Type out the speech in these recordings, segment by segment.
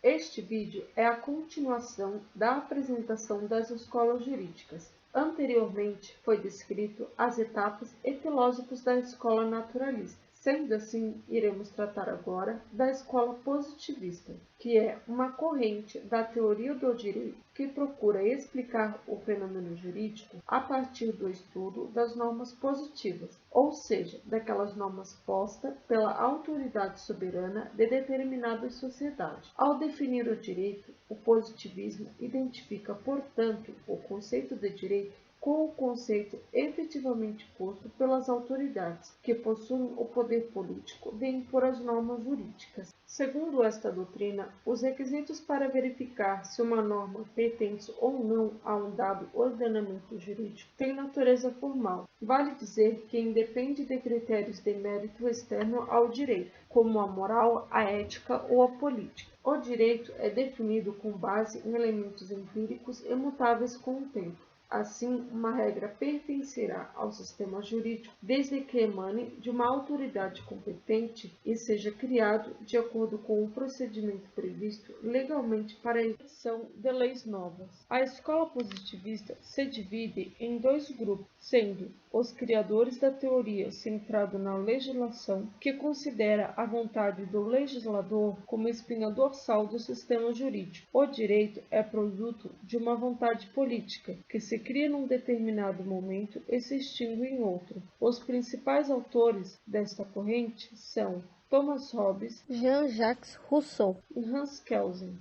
Este vídeo é a continuação da apresentação das escolas jurídicas. Anteriormente foi descrito as etapas e filósofos da escola naturalista. Sendo assim, iremos tratar agora da escola positivista, que é uma corrente da teoria do direito que procura explicar o fenômeno jurídico a partir do estudo das normas positivas, ou seja, daquelas normas postas pela autoridade soberana de determinada sociedade. Ao definir o direito, o positivismo identifica, portanto, o conceito de direito com o conceito efetivamente posto pelas autoridades, que possuem o poder político de impor as normas jurídicas. Segundo esta doutrina, os requisitos para verificar se uma norma pertence ou não a um dado ordenamento jurídico têm natureza formal. Vale dizer que independe de critérios de mérito externo ao direito, como a moral, a ética ou a política. O direito é definido com base em elementos empíricos imutáveis com o tempo. Assim, uma regra pertencerá ao sistema jurídico desde que emane de uma autoridade competente e seja criado de acordo com o procedimento previsto legalmente para a edição de leis novas. A escola positivista se divide em dois grupos, sendo os criadores da teoria centrada na legislação, que considera a vontade do legislador como espinha dorsal do sistema jurídico. O direito é produto de uma vontade política, que se cria num determinado momento e se extingue em outro. Os principais autores desta corrente são Thomas Hobbes, Jean-Jacques Rousseau e Hans Kelsen.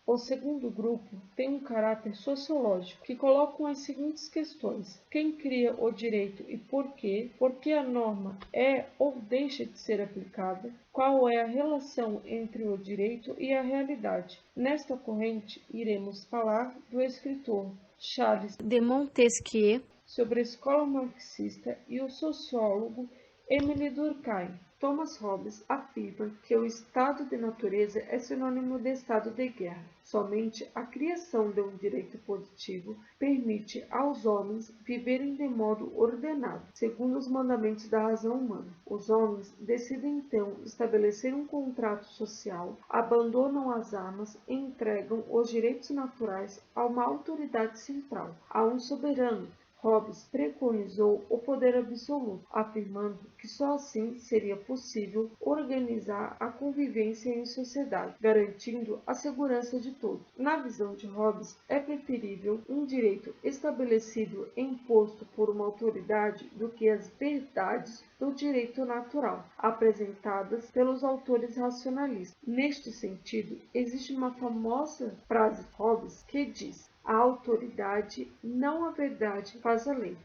O segundo grupo tem um caráter sociológico, que colocam as seguintes questões: quem cria o direito e por quê? Por que a norma é ou deixa de ser aplicada? Qual é a relação entre o direito e a realidade? Nesta corrente, iremos falar do escritor Charles de Montesquieu, sobre a escola marxista, e o sociólogo Émile Durkheim. Thomas Hobbes afirma que o estado de natureza é sinônimo de estado de guerra. Somente a criação de um direito positivo permite aos homens viverem de modo ordenado, segundo os mandamentos da razão humana. Os homens decidem então estabelecer um contrato social, abandonam as armas e entregam os direitos naturais a uma autoridade central, a um soberano. Hobbes preconizou o poder absoluto, afirmando que só assim seria possível organizar a convivência em sociedade, garantindo a segurança de todos. Na visão de Hobbes, é preferível um direito estabelecido e imposto por uma autoridade do que as verdades do direito natural, apresentadas pelos autores racionalistas. Neste sentido, existe uma famosa frase de Hobbes que diz: a autoridade, não a verdade, faz a lei.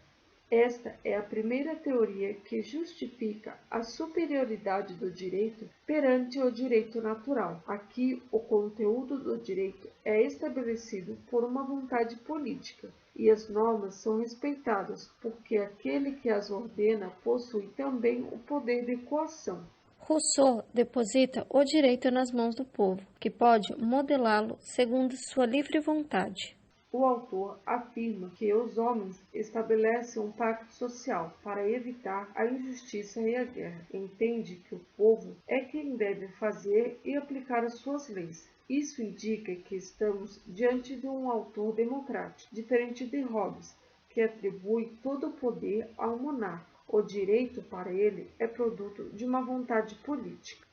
Esta é a primeira teoria que justifica a superioridade do direito perante o direito natural. Aqui, o conteúdo do direito é estabelecido por uma vontade política, e as normas são respeitadas, porque aquele que as ordena possui também o poder de coação. Rousseau deposita o direito nas mãos do povo, que pode modelá-lo segundo sua livre vontade. O autor afirma que os homens estabelecem um pacto social para evitar a injustiça e a guerra. Entende que o povo é quem deve fazer e aplicar as suas leis. Isso indica que estamos diante de um autor democrático, diferente de Hobbes, que atribui todo o poder ao monarca. O direito, para ele, é produto de uma vontade política.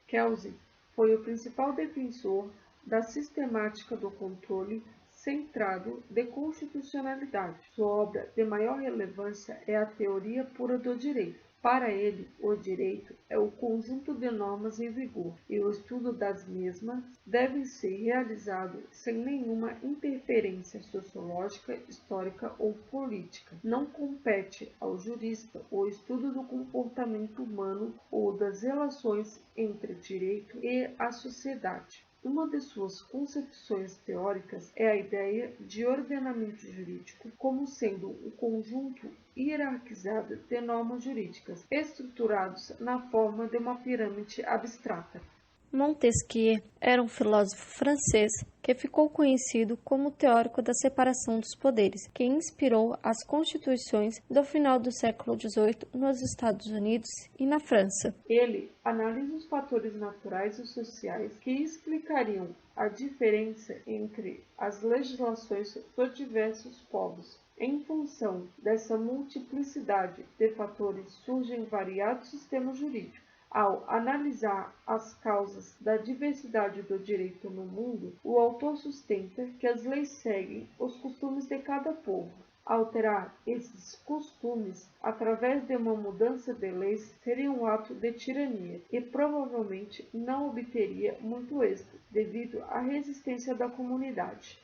Kelsen foi o principal defensor da sistemática do controle centrado de constitucionalidade. Sua obra de maior relevância é a Teoria Pura do Direito. Para ele, o direito é o conjunto de normas em vigor, e o estudo das mesmas deve ser realizado sem nenhuma interferência sociológica, histórica ou política. Não compete ao jurista o estudo do comportamento humano ou das relações entre o direito e a sociedade. Uma de suas concepções teóricas é a ideia de ordenamento jurídico como sendo um conjunto hierarquizado de normas jurídicas, estruturados na forma de uma pirâmide abstrata. Montesquieu era um filósofo francês que ficou conhecido como teórico da separação dos poderes, que inspirou as constituições do final do século XVIII nos Estados Unidos e na França. Ele analisa os fatores naturais e sociais que explicariam a diferença entre as legislações dos diversos povos. Em função dessa multiplicidade de fatores surgem variados sistemas jurídicos. Ao analisar as causas da diversidade do direito no mundo, o autor sustenta que as leis seguem os costumes de cada povo. Alterar esses costumes através de uma mudança de leis seria um ato de tirania e provavelmente não obteria muito êxito devido à resistência da comunidade.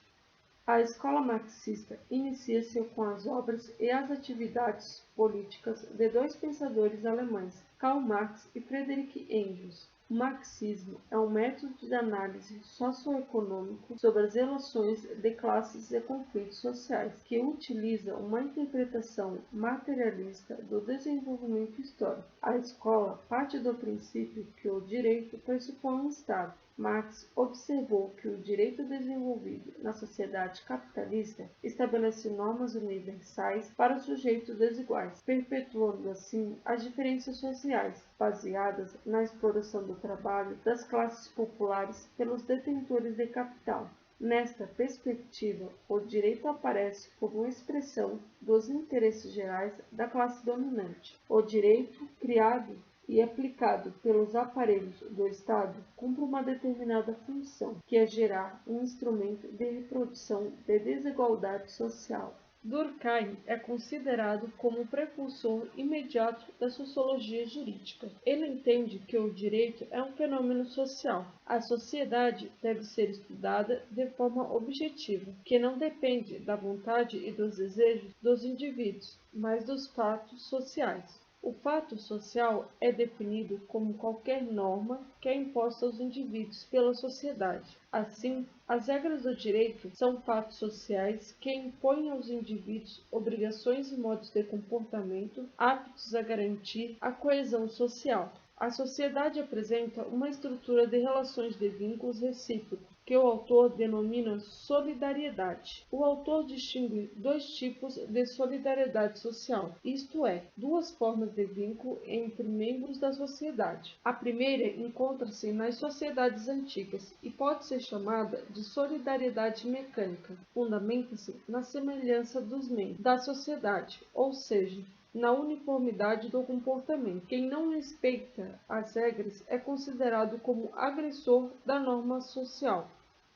A escola marxista inicia-se com as obras e as atividades políticas de dois pensadores alemães, Karl Marx e Friedrich Engels. O marxismo é um método de análise socioeconômico sobre as relações de classes e conflitos sociais, que utiliza uma interpretação materialista do desenvolvimento histórico. A escola parte do princípio que o direito pressupõe um Estado. Marx observou que o direito desenvolvido na sociedade capitalista estabelece normas universais para sujeitos desiguais, perpetuando assim as diferenças sociais, baseadas na exploração do trabalho das classes populares pelos detentores de capital. Nesta perspectiva, o direito aparece como uma expressão dos interesses gerais da classe dominante. O direito, criado e aplicado pelos aparelhos do Estado, cumpre uma determinada função, que é gerar um instrumento de reprodução de desigualdade social. Durkheim é considerado como o precursor imediato da sociologia jurídica. Ele entende que o direito é um fenômeno social. A sociedade deve ser estudada de forma objetiva, que não depende da vontade e dos desejos dos indivíduos, mas dos fatos sociais. O fato social é definido como qualquer norma que é imposta aos indivíduos pela sociedade. Assim, as regras do direito são fatos sociais que impõem aos indivíduos obrigações e modos de comportamento aptos a garantir a coesão social. A sociedade apresenta uma estrutura de relações de vínculos recíprocos, que o autor denomina solidariedade. O autor distingue dois tipos de solidariedade social, isto é, duas formas de vínculo entre membros da sociedade. A primeira encontra-se nas sociedades antigas e pode ser chamada de solidariedade mecânica. Fundamenta-se na semelhança dos membros da sociedade, ou seja, na uniformidade do comportamento. Quem não respeita as regras é considerado como agressor da norma social.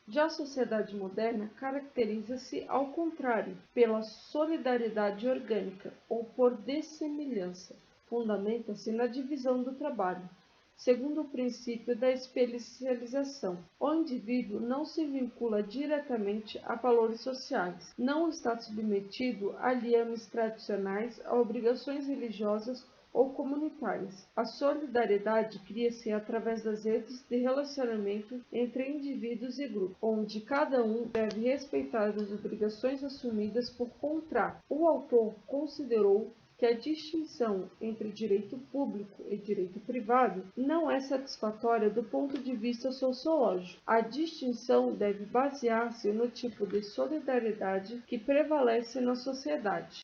Já a sociedade moderna caracteriza-se, ao contrário, pela solidariedade orgânica ou por dessemelhança. Fundamenta-se na divisão do trabalho, segundo o princípio da especialização. O indivíduo não se vincula diretamente a valores sociais, não está submetido a liames tradicionais, a obrigações religiosas ou comunitárias. A solidariedade cria-se através das redes de relacionamento entre indivíduos e grupos, onde cada um deve respeitar as obrigações assumidas por contrato. O autor considerou que a distinção entre direito público e direito privado não é satisfatória do ponto de vista sociológico. A distinção deve basear-se no tipo de solidariedade que prevalece na sociedade.